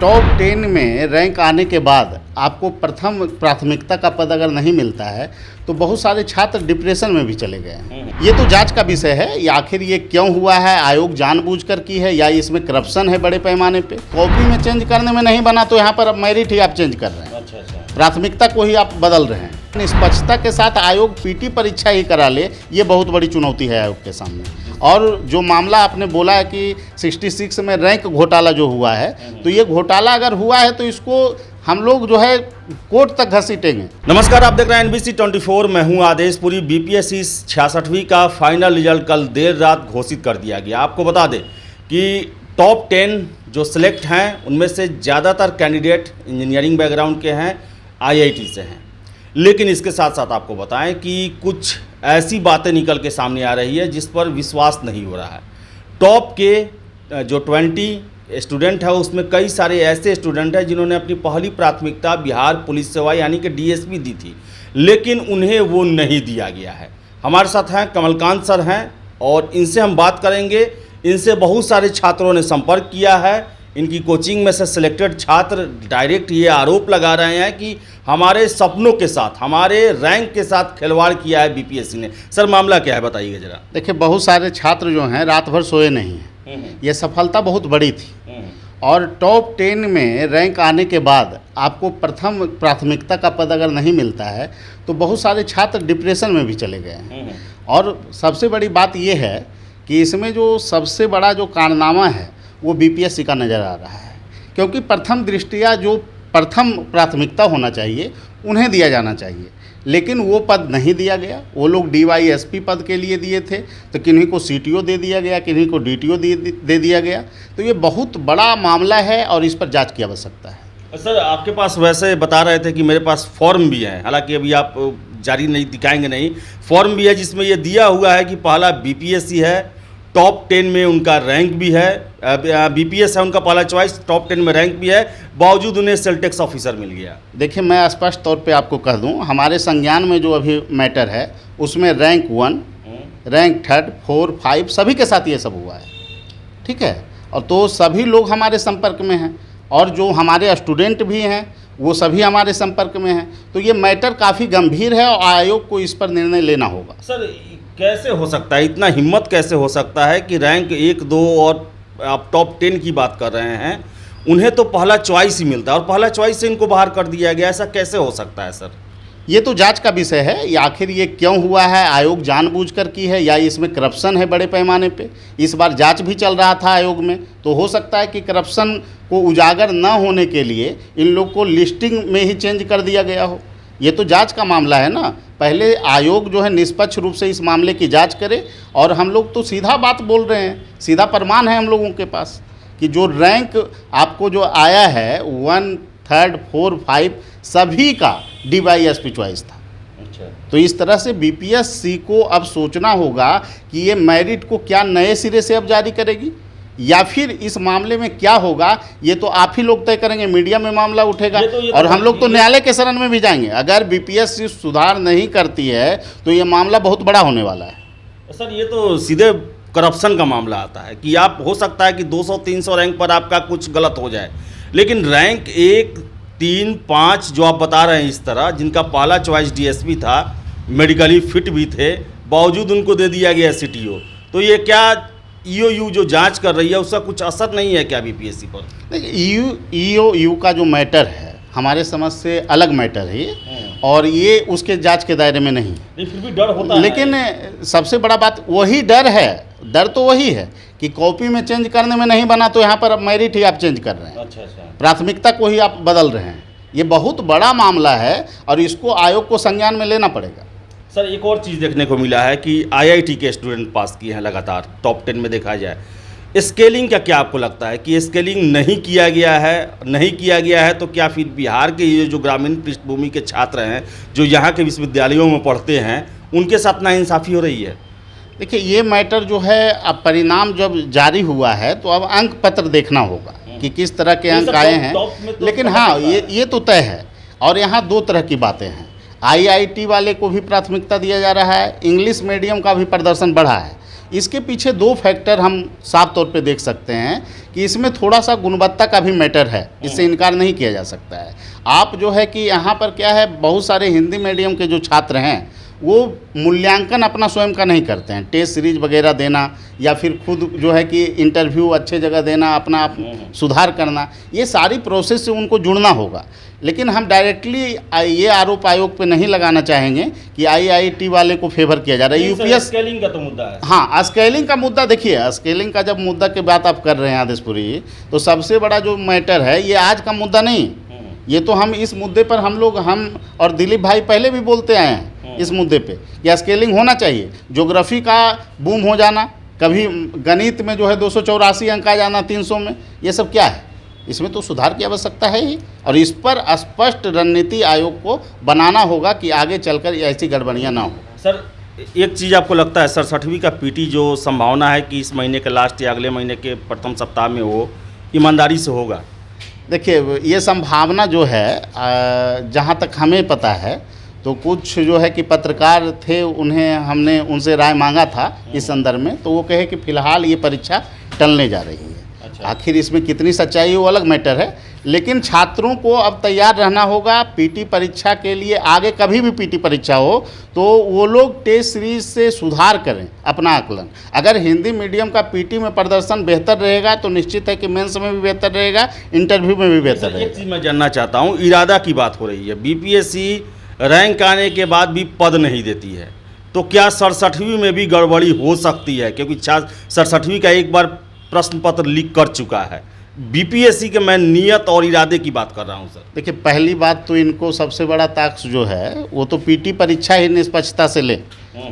Top 10 में rank आने के बाद आपको प्रथम प्राथमिकता का पद अगर नहीं मिलता है तो बहुत सारे छात्र डिप्रेशन में भी चले गए हैं। ये तो जांच का विषय है, या आखिर ये क्यों हुआ है, आयोग जानबूझकर की है या इसमें करप्शन है बड़े पैमाने पे। कॉपी में चेंज करने में नहीं बना तो यहाँ पर अब मेरिट ही आप चेंज कर रहे हैं, प्राथमिकता को ही आप बदल रहे हैं। निष्पक्षता के साथ आयोग पीटी परीक्षा ही करा ले, ये बहुत बड़ी चुनौती है आयोग के सामने। और जो मामला आपने बोला है कि 66 में रैंक घोटाला जो हुआ है, तो ये घोटाला अगर हुआ है तो इसको हम लोग जो है कोर्ट तक घसीटेंगे। नमस्कार, आप देख रहे हैं NBC 24। मैं हूं आदेश पुरी। BPSC 66वीं का फाइनल रिजल्ट कल देर रात घोषित कर दिया गया। आपको बता दें कि टॉप 10 जो सिलेक्ट हैं उनमें से ज़्यादातर कैंडिडेट इंजीनियरिंग बैकग्राउंड के हैं, IIT से हैं। लेकिन इसके साथ साथ आपको बताएं कि कुछ ऐसी बातें निकल के सामने आ रही है जिस पर विश्वास नहीं हो रहा है। टॉप के जो 20 स्टूडेंट है उसमें कई सारे ऐसे स्टूडेंट हैं जिन्होंने अपनी पहली प्राथमिकता बिहार पुलिस सेवा यानी कि DSP दी थी, लेकिन उन्हें वो नहीं दिया गया है। हमारे साथ हैं कमलकांत सर हैं और इनसे हम बात करेंगे। इनसे बहुत सारे छात्रों ने संपर्क किया है। इनकी कोचिंग में से सिलेक्टेड छात्र डायरेक्ट ये आरोप लगा रहे हैं कि हमारे सपनों के साथ, हमारे रैंक के साथ खिलवाड़ किया है BPSC ने। सर मामला क्या है, बताइए जरा। देखिए, बहुत सारे छात्र जो हैं रात भर सोए नहीं हैं। ये सफलता बहुत बड़ी थी। और टॉप 10 में रैंक आने के बाद आपको प्रथम प्राथमिकता का पद अगर नहीं मिलता है तो बहुत सारे छात्र डिप्रेशन में भी चले गए हैं। और सबसे बड़ी बात ये है कि इसमें जो सबसे बड़ा जो कारनामा है वो BPSC का नज़र आ रहा है, क्योंकि प्रथम दृष्टिया जो प्रथम प्राथमिकता होना चाहिए उन्हें दिया जाना चाहिए, लेकिन वो पद नहीं दिया गया। वो लोग DYSP पद के लिए दिए थे तो किन्हीं को CTO दे दिया गया, किन्हीं को DTO दे दिया गया। तो ये बहुत बड़ा मामला है और इस पर जांच की आवश्यकता है। सर आपके पास वैसे बता रहे थे कि मेरे पास फॉर्म भी है, हालांकि अभी आप जारी नहीं दिखाएंगे नहीं, फॉर्म भी है जिसमें ये दिया हुआ है कि पहला BPSC है, टॉप 10 में उनका रैंक भी है, BPS है उनका पहला चॉइस, टॉप 10 में रैंक भी है, बावजूद उन्हें सेल टैक्स ऑफिसर मिल गया। देखिए, मैं स्पष्ट तौर पे आपको कह दूं, हमारे संज्ञान में जो अभी मैटर है उसमें रैंक 1, रैंक 3, 4, 5 सभी के साथ ये सब हुआ है, ठीक है। और तो सभी लोग हमारे संपर्क में हैं और जो हमारे स्टूडेंट भी हैं वो सभी हमारे संपर्क में हैं। तो ये मैटर काफ़ी गंभीर है और आयोग को इस पर निर्णय लेना होगा। सर कैसे हो सकता है, इतना हिम्मत कैसे हो सकता है कि रैंक 1, 2 और आप टॉप 10 की बात कर रहे हैं, उन्हें तो पहला चॉइस ही मिलता है और पहला चॉइस से इनको बाहर कर दिया गया, ऐसा कैसे हो सकता है सर? ये तो जांच का विषय है, या आखिर ये क्यों हुआ है, आयोग जानबूझकर की है या इसमें करप्शन है बड़े पैमाने पे। इस बार जांच भी चल रहा था आयोग में, तो हो सकता है कि करप्शन को उजागर न होने के लिए इन लोग को लिस्टिंग में ही चेंज कर दिया गया हो। ये तो जांच का मामला है ना। पहले आयोग जो है निष्पक्ष रूप से इस मामले की जांच करे, और हम लोग तो सीधा बात बोल रहे हैं, सीधा प्रमाण है हम लोगों के पास कि जो रैंक आपको जो आया है 1, 3, 4, 5 सभी का DYSP चॉइस था। अच्छा। तो इस तरह से BPSC को अब सोचना होगा कि ये मेरिट को क्या नए सिरे से अब जारी करेगी या फिर इस मामले में क्या होगा, ये तो आप ही लोग तय करेंगे। मीडिया में मामला उठेगा और हम लोग तो न्यायालय के शरण में भी जाएंगे। अगर BPSC सुधार नहीं करती है तो ये मामला बहुत बड़ा होने वाला है। सर ये तो सीधे करप्शन का मामला आता है कि आप हो सकता है कि 200-300 रैंक पर आपका कुछ गलत हो जाए, लेकिन रैंक 1, 3, 5 जो आप बता रहे हैं इस तरह, जिनका पहला चॉइस DSP था, मेडिकली फिट भी थे, बावजूद उनको दे दिया गया CTO। तो ये क्या EOU जो जांच कर रही है उसका कुछ असर नहीं है क्या BPSC पर? देखिए, EOU का जो मैटर है हमारे समझ से अलग मैटर है ये, और ये उसके जांच के दायरे में नहीं है। फिर भी डर होता है। लेकिन सबसे बड़ा बात वही डर है, डर तो वही है कि कॉपी में चेंज करने में नहीं बना तो यहाँ पर अब मेरिट ही आप चेंज कर रहे हैं। अच्छा। प्राथमिकता को ही आप बदल रहे हैं। ये बहुत बड़ा मामला है और इसको आयोग को संज्ञान में लेना पड़ेगा। सर एक और चीज़ देखने को मिला है कि IIT के स्टूडेंट पास किए हैं लगातार, टॉप 10 में देखा जाए। स्केलिंग का क्या आपको लगता है कि स्केलिंग नहीं किया गया है? नहीं किया गया है तो क्या फिर बिहार के ये जो ग्रामीण पृष्ठभूमि के छात्र हैं जो यहाँ के विश्वविद्यालयों में पढ़ते हैं उनके साथ नाइंसाफ़ी हो रही है? देखिए, ये मैटर जो है अब परिणाम जब जारी हुआ है तो अब अंक पत्र देखना होगा कि किस तरह के अंक आए हैं। लेकिन हाँ, ये तो तय है। और यहाँ 2 तरह की बातें हैं। IIT वाले को भी प्राथमिकता दिया जा रहा है, इंग्लिश मीडियम का भी प्रदर्शन बढ़ा है। इसके पीछे दो फैक्टर हम साफ तौर पे देख सकते हैं कि इसमें थोड़ा सा गुणवत्ता का भी मैटर है, इससे इनकार नहीं किया जा सकता है। आप जो है कि यहाँ पर क्या है, बहुत सारे हिंदी मीडियम के जो छात्र हैं वो मूल्यांकन अपना स्वयं का नहीं करते हैं, टेस्ट सीरीज वगैरह देना या फिर खुद जो है कि इंटरव्यू अच्छे जगह देना, अपना आप सुधार करना, ये सारी प्रोसेस से उनको जुड़ना होगा। लेकिन हम डायरेक्टली ये आरोप आयोग पे नहीं लगाना चाहेंगे कि IIT वाले को फेवर किया जा रहा है। यूपीएस स्केलिंग का तो मुद्दा है। हाँ, स्केलिंग का मुद्दा देखिए, स्केलिंग का जब मुद्दा की बात आप कर रहे हैं आदेशपुरी, तो सबसे बड़ा जो मैटर है ये आज का मुद्दा नहीं, ये तो हम इस मुद्दे पर हम और दिलीप भाई पहले भी बोलते आए हैं इस मुद्दे पे कि स्केलिंग होना चाहिए। ज्योग्राफी का बूम हो जाना, कभी गणित में जो है 284 अंक आ जाना 300 में, ये सब क्या है? इसमें तो सुधार की आवश्यकता है ही, और इस पर स्पष्ट रणनीति आयोग को बनाना होगा कि आगे चलकर ऐसी गड़बड़ियाँ ना हो। सर, एक चीज़ आपको लगता है 67वीं का PT जो संभावना है कि इस महीने के लास्ट या अगले महीने के प्रथम सप्ताह में वो ईमानदारी से होगा? देखिए, ये संभावना जो है जहाँ तक हमें पता है तो कुछ जो है कि पत्रकार थे, हमने उनसे राय मांगा था इस संदर्भ में, तो वो कहे कि फ़िलहाल ये परीक्षा टलने जा रही है। अच्छा। आखिर इसमें कितनी सच्चाई है वो अलग मैटर है, लेकिन छात्रों को अब तैयार रहना होगा PT परीक्षा के लिए। आगे कभी भी PT परीक्षा हो तो वो लोग टेस्ट सीरीज से सुधार करें अपना आकलन। अगर हिंदी मीडियम का PT में प्रदर्शन बेहतर रहेगा तो निश्चित है कि मेंस में भी बेहतर रहेगा, इंटरव्यू में भी बेहतर रहेगा। एक चीज़ मैं जानना चाहता हूँ, इरादा की बात हो रही है, BPSC रैंक आने के बाद भी पद नहीं देती है, तो क्या 67वीं में भी गड़बड़ी हो सकती है? क्योंकि 67वीं का एक बार प्रश्न पत्र लीक कर चुका है। BPSC के मैं नियत और इरादे की बात कर रहा हूं सर। देखिए, पहली बात तो इनको सबसे बड़ा ताक्स जो है वो तो PT परीक्षा ही निष्पक्षता से ले,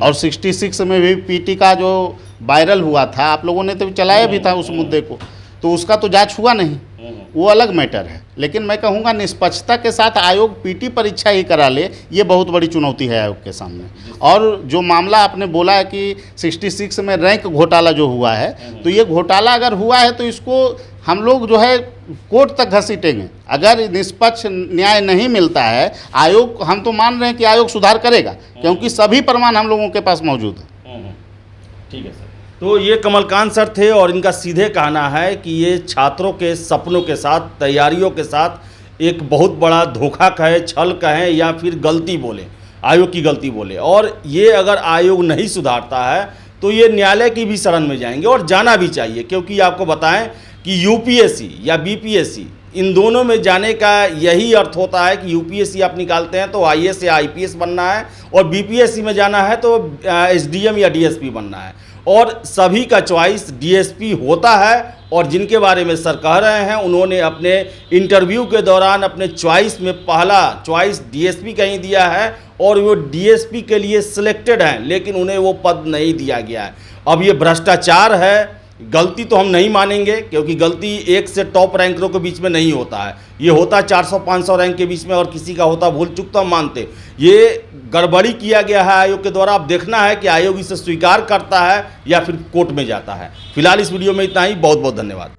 और 66 में भी PT का जो वायरल हुआ था, आप लोगों ने तो चलाया भी था उस मुद्दे को, तो उसका तो जांच हुआ नहीं, वो अलग मैटर है। लेकिन मैं कहूँगा निष्पक्षता के साथ आयोग PT परीक्षा ही करा ले, ये बहुत बड़ी चुनौती है आयोग के सामने। और जो मामला आपने बोला है कि 66 में रैंक घोटाला जो हुआ है, तो ये घोटाला अगर हुआ है तो इसको हम लोग जो है कोर्ट तक घसीटेंगे। अगर निष्पक्ष न्याय नहीं मिलता है, आयोग, हम तो मान रहे हैं कि आयोग सुधार करेगा, क्योंकि सभी प्रमाण हम लोगों के पास मौजूद है। ठीक है सर। तो ये कमलकांत सर थे, और इनका सीधे कहना है कि ये छात्रों के सपनों के साथ, तैयारियों के साथ एक बहुत बड़ा धोखा कहे, छल कहें या फिर गलती बोले, आयोग की गलती बोले, और ये अगर आयोग नहीं सुधारता है तो ये न्यायालय की भी शरण में जाएंगे, और जाना भी चाहिए। क्योंकि आपको बताएं कि UPSC या BPSC, इन दोनों में जाने का यही अर्थ होता है कि UPSC आप निकालते हैं तो IAS या IPS बनना है, और BPSC में जाना है तो SDM या DSP बनना है, और सभी का चॉइस DSP होता है। और जिनके बारे में सर कह रहे हैं, उन्होंने अपने इंटरव्यू के दौरान अपने चॉइस में पहला चॉइस DSP का ही दिया है, और वो DSP के लिए सिलेक्टेड हैं, लेकिन उन्हें वो पद नहीं दिया गया है। अब ये भ्रष्टाचार है, गलती तो हम नहीं मानेंगे, क्योंकि गलती एक से टॉप रैंकरों के बीच में नहीं होता है, ये होता 400-500 रैंक के बीच में, और किसी का होता भूल चूक तो हम मानते। ये गड़बड़ी किया गया है आयोग के द्वारा। अब देखना है कि आयोग इसे स्वीकार करता है या फिर कोर्ट में जाता है। फिलहाल इस वीडियो में इतना ही। बहुत बहुत धन्यवाद।